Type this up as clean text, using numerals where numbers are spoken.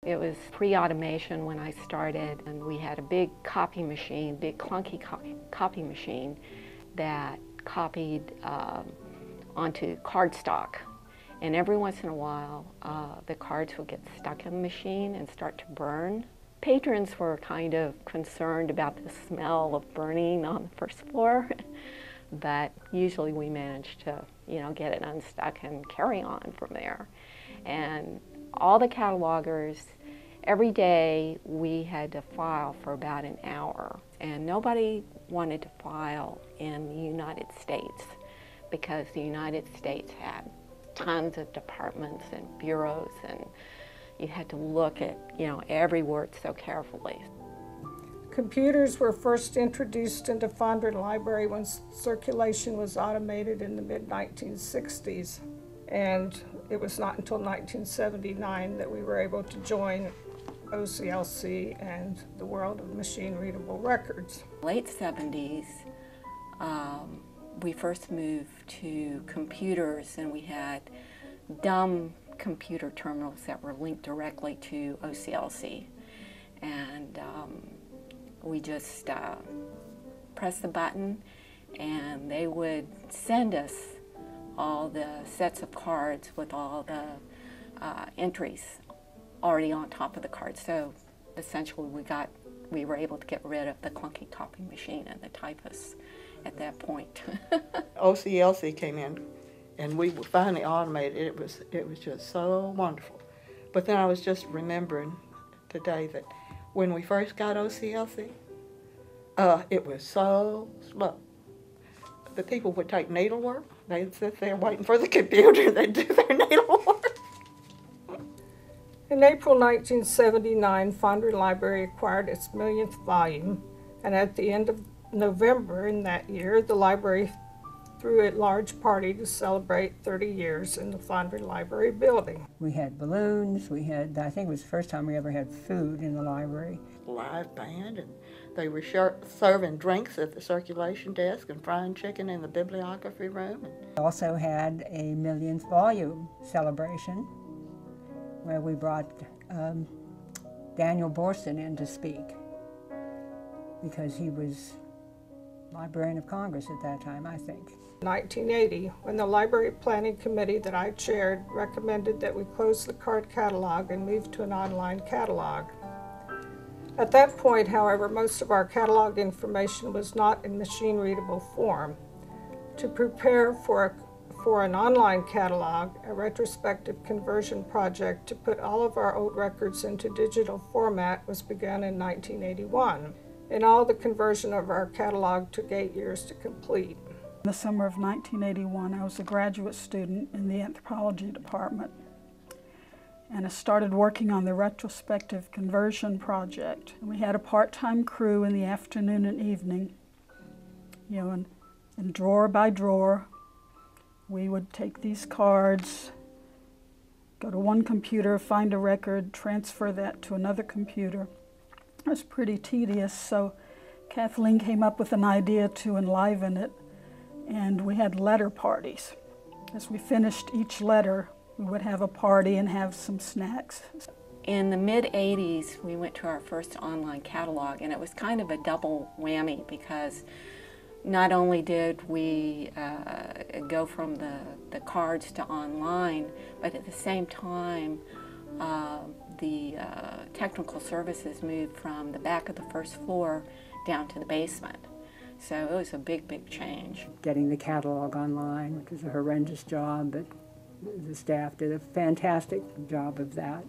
It was pre-automation when I started, and we had a big copy machine, big clunky copy machine that copied onto cardstock. And every once in a while, the cards would get stuck in the machine and start to burn. Patrons were kind of concerned about the smell of burning on the first floor, but usually we managed to, get it unstuck and carry on from there. And all the catalogers, every day we had to file for about an hour, and nobody wanted to file in the United States because the United States had tons of departments and bureaus, and you had to look at, every word so carefully. Computers were first introduced into Fondren Library when circulation was automated in the mid-1960s. And it was not until 1979 that we were able to join OCLC and the world of machine-readable records. Late 70s, we first moved to computers, and we had dumb computer terminals that were linked directly to OCLC. And we just pressed the button, and they would send us all the sets of cards with all the entries already on top of the card. So essentially we were able to get rid of the clunky copy machine and the typists at that point. OCLC came in and we finally automated it. It was just so wonderful. But then I was just remembering today that when we first got OCLC, it was so slow. The people would take needlework. They'd sit there waiting for the computer. They'd do their needlework. In April 1979, Fondren Library acquired its millionth volume, and at the end of November in that year, the library threw a large party to celebrate 30 years in the Fondren Library building. We had balloons, I think it was the first time we ever had food in the library. Live band, and they were serving drinks at the circulation desk and frying chicken in the bibliography room. We also had a millionth volume celebration where we brought Daniel Borson in to speak because he was Librarian of Congress at that time, I think. 1980, when the Library Planning Committee that I chaired recommended that we close the card catalog and move to an online catalog. At that point, however, most of our catalog information was not in machine-readable form. To prepare for an online catalog, a retrospective conversion project to put all of our old records into digital format was begun in 1981. In all, the conversion of our catalog took 8 years to complete. In the summer of 1981, I was a graduate student in the anthropology department, and I started working on the retrospective conversion project. And we had a part-time crew in the afternoon and evening, and drawer by drawer, we would take these cards, go to one computer, find a record, transfer that to another computer. It was pretty tedious, so Kathleen came up with an idea to enliven it, and we had letter parties. As we finished each letter, we would have a party and have some snacks. In the mid-'80s, we went to our first online catalog, and it was kind of a double whammy because not only did we go from the cards to online, but at the same time, the technical services moved from the back of the first floor down to the basement. So it was a big, big change. Getting the catalog online, which was a horrendous job, but the staff did a fantastic job of that.